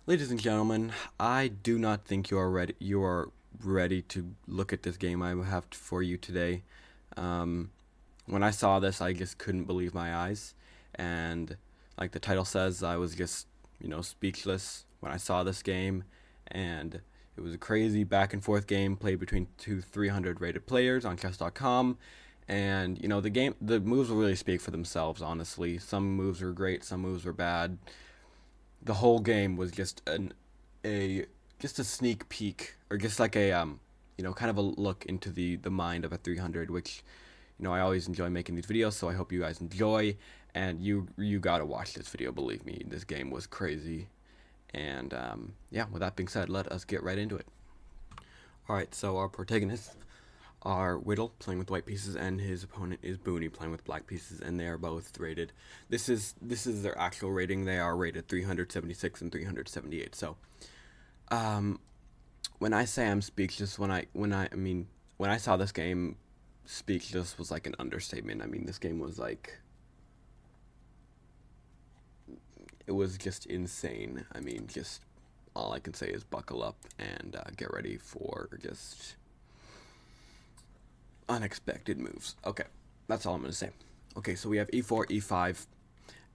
Ladies and gentlemen, I do not think You are ready to look at this game I have for you today. Um, when I saw this, I just couldn't believe my eyes, and like the title says, I was just speechless when I saw this game, and it was a crazy back and forth game played between two 300 rated players on chess.com. And the moves will really speak for themselves. Honestly, some moves were great, some moves were bad. The whole game was just a just a sneak peek, or just like a kind of a look into the mind of a 300, which I always enjoy making these videos, so I hope you guys enjoy. And you gotta watch this video. Believe me, this game was crazy. And yeah, with that being said, let us get right into it. All right, so our protagonists are Whittle playing with white pieces, and his opponent is Booney playing with black pieces, and they are both rated. This is their actual rating. They are rated 376 and 378. So, when I say I'm speechless, when I saw this game, speechless was like an understatement. I mean, this game was like, it was just insane. I mean, just all I can say is buckle up and get ready for just unexpected moves. Okay, that's all I'm going to say. Okay, so we have e4, e5,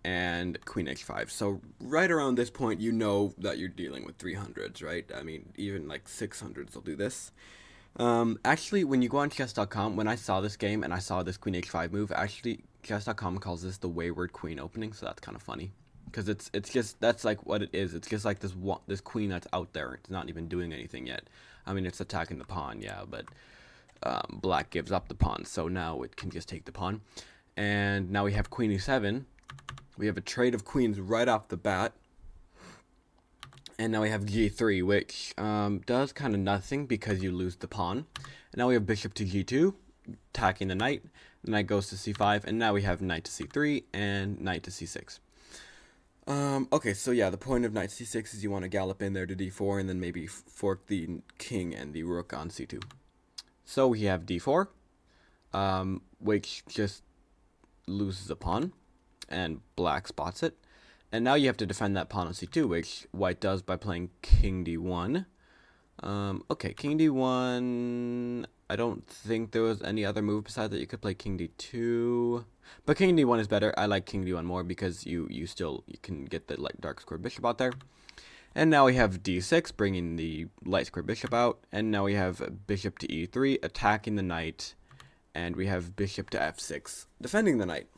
and queen h5. So right around this point, you know that you're dealing with 300s, right? I mean, even like 600s will do this. Actually, when you go on chess.com, when I saw this game and I saw this queen h5 move, actually, chess.com calls this the wayward queen opening, so that's kind of funny. Because it's just, that's like what it is. It's just like this queen that's out there. It's not even doing anything yet. I mean, it's attacking the pawn, yeah, but black gives up the pawn, so now it can just take the pawn. And now we have queen e7. We have a trade of queens right off the bat. And now we have g3, which does kind of nothing because you lose the pawn. And now we have bishop to g2, attacking the knight. The knight goes to c5, and now we have knight to c3 and knight to c6. Okay, so yeah, the point of knight c6 is you want to gallop in there to d4 and then maybe fork the king and the rook on c2. So we have d4, which just loses a pawn, and black spots it. And now you have to defend that pawn on c2, which white does by playing king d1. Okay, king d1, I don't think there was any other move besides that. You could play king d2, but king d1 is better. I like king d1 more because you can get the dark square bishop out there. And now we have d6, bringing the light square bishop out. And now we have bishop to e3, attacking the knight. And we have bishop to f6, defending the knight.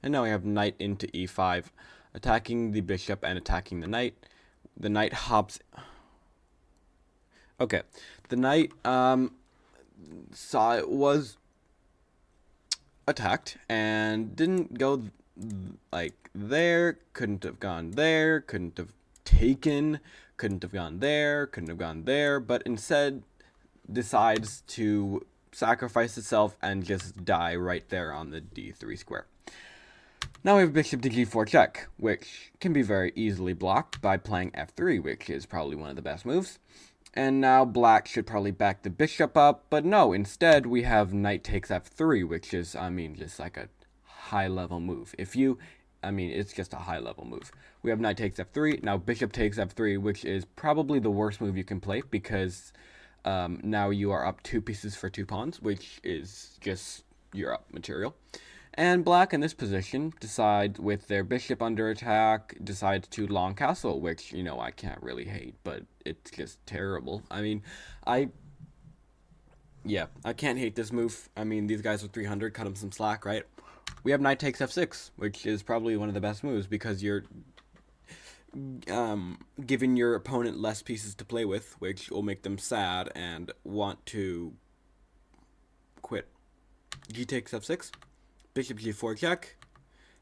And now we have knight into e5, attacking the bishop and attacking the knight. The knight hops. Okay, the knight was attacked and didn't go like there, couldn't have gone there, couldn't have taken, couldn't have gone there, couldn't have gone there, but instead decides to sacrifice itself and just die right there on the d3 square. Now we have bishop to g4 check, which can be very easily blocked by playing f3, which is probably one of the best moves. And now black should probably back the bishop up, but no, instead we have knight takes f3, which is, just like a high-level move. It's just a high-level move. We have knight takes f3, now bishop takes f3, which is probably the worst move you can play, because now you are up 2 pieces for 2 pawns, which is just, you're up material. And black in this position decides, with their bishop under attack, decides to long castle, which, I can't really hate, but it's just terrible. I can't hate this move. These guys are 300, cut them some slack, right? We have knight takes f6, which is probably one of the best moves because you're giving your opponent less pieces to play with, which will make them sad and want to quit. G takes f6. Bishop g4 check.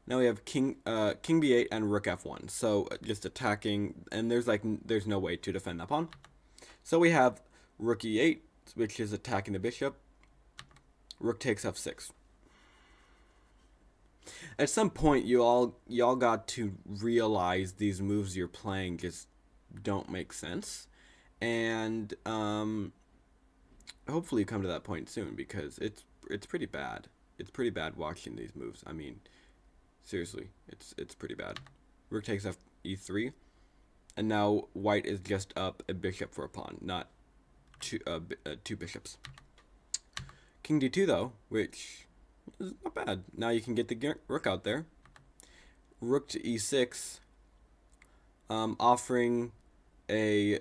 Now we have king b8 and rook f1. So just attacking, and there's no way to defend that pawn. So we have rook e8, which is attacking the bishop. Rook takes f6. At some point, y'all got to realize these moves you're playing just don't make sense, and hopefully you come to that point soon, because it's pretty bad. It's pretty bad watching these moves. Seriously, it's pretty bad. Rook takes e3. And now white is just up a bishop for a pawn, not two bishops. King d2 though, which is not bad. Now you can get the rook out there. Rook to e6, offering a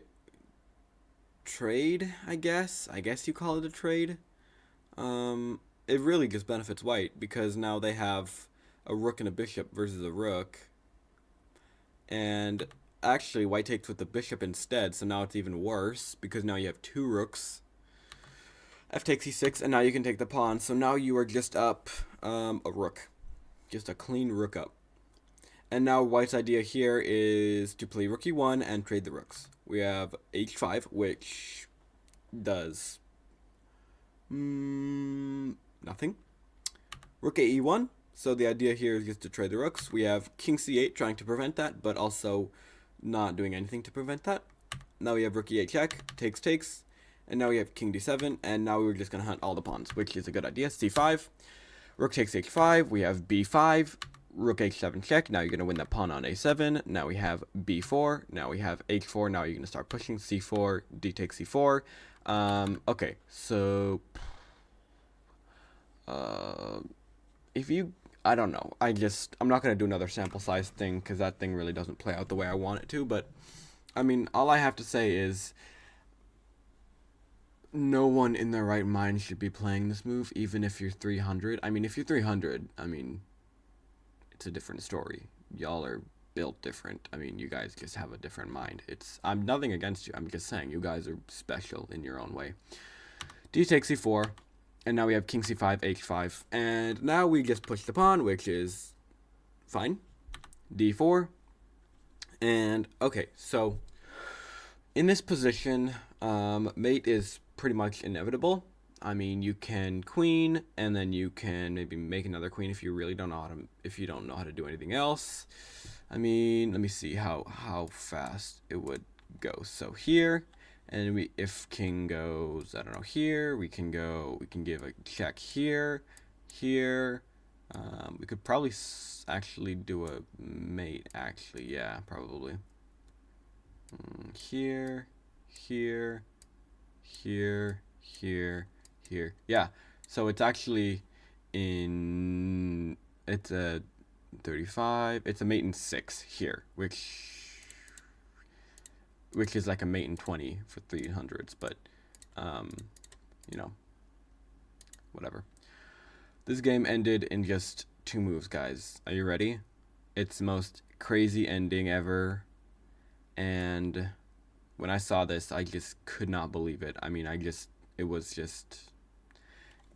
trade, I guess. I guess you call it a trade. It really just benefits white because now they have a rook and a bishop versus a rook. And actually, white takes with the bishop instead, so now it's even worse because now you have two rooks. F takes e6, and now you can take the pawn. So now you are just up a rook. Just a clean rook up. And now white's idea here is to play rook e1 and trade the rooks. We have h5, which does nothing. Rook at e1. So the idea here is just to trade the rooks. We have king c8 trying to prevent that, but also not doing anything to prevent that. Now we have rook e8 check, takes, and now we have king d7, and now we're just going to hunt all the pawns, which is a good idea. c5, rook takes h5, we have b5, rook h7 check, now you're going to win that pawn on a7, now we have b4, now we have h4, now you're going to start pushing c4, d takes c4. Okay, so if you, I don't know, I'm not going to do another sample size thing because that thing really doesn't play out the way I want it to, but I mean, all I have to say is no one in their right mind should be playing this move, even if you're 300. I mean, if you're 300, I mean, it's a different story. Y'all are built different. I mean, you guys just have a different mind. I'm nothing against you. I'm just saying you guys are special in your own way. D takes c4, and now we have king c5, h5, and now we just push the pawn, which is fine. d4, and okay, so in this position, mate is pretty much inevitable. I mean, you can queen, and then you can maybe make another queen if you really don't know how to do anything else. I mean, let me see how fast it would go. So here, and if king goes, I don't know, here, we can give a check here. We could probably actually do a mate, actually, yeah, probably. Here. Yeah, so it's actually it's a 35, it's a mate in 6 here, which is like a mate in 20 for 300s, but, you know, whatever. This game ended in just 2 moves, guys. Are you ready? It's the most crazy ending ever, and when I saw this, I just could not believe it. I mean, it was just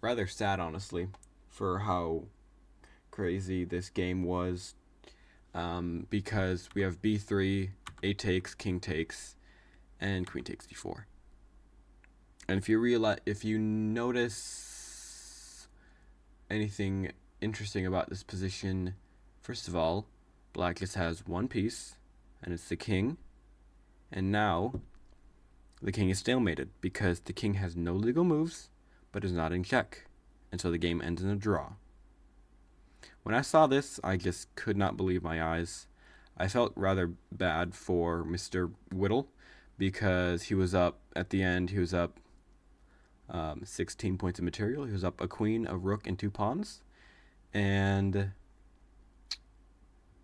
rather sad, honestly, for how crazy this game was. Because we have b3, a takes, king takes, and queen takes d4. And if you notice anything interesting about this position, first of all, black just has one piece, and it's the king. And now, the king is stalemated because the king has no legal moves, but is not in check. And so the game ends in a draw. When I saw this, I just could not believe my eyes. I felt rather bad for Mr. Whittle because he was up, at the end, he was up 16 points of material. He was up a queen, a rook, and 2 pawns. And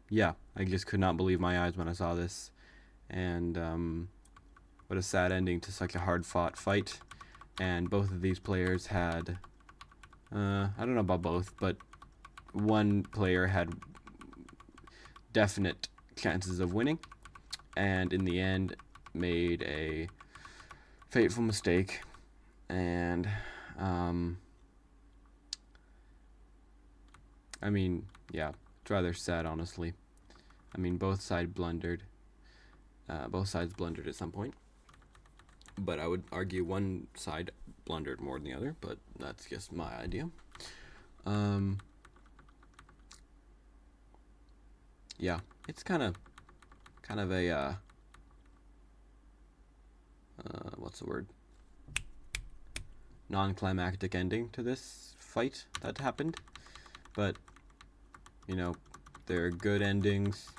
yeah, I just could not believe my eyes when I saw this. And what a sad ending to such a hard-fought fight. And both of these players had, I don't know about both, but one player had definite chances of winning, and in the end made a fateful mistake. And I mean, yeah, it's rather sad, honestly. I mean, both sides blundered. Both sides blundered at some point, but I would argue one side blundered more than the other, but that's just my idea. Yeah, it's kind of a what's the word? Non-climactic ending to this fight that happened, but you know, there are good endings,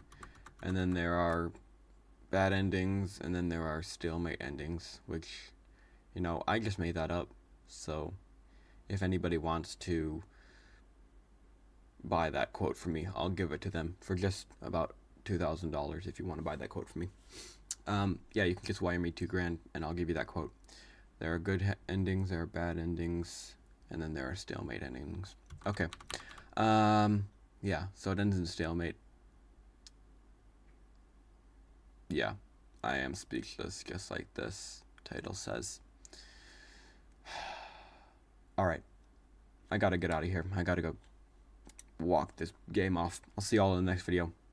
and then there are bad endings, and then there are stalemate endings, which, you know, I just made that up. So if anybody wants to buy that quote from me, I'll give it to them for just about $2,000 if you want to buy that quote from me. Yeah, you can just wire me $2,000 and I'll give you that quote. There are good endings, there are bad endings, and then there are stalemate endings. Okay. Yeah, so it ends in stalemate. Yeah, I am speechless, just like this title says. Alright, I gotta get out of here. I gotta go walk this game off. I'll see y'all in the next video.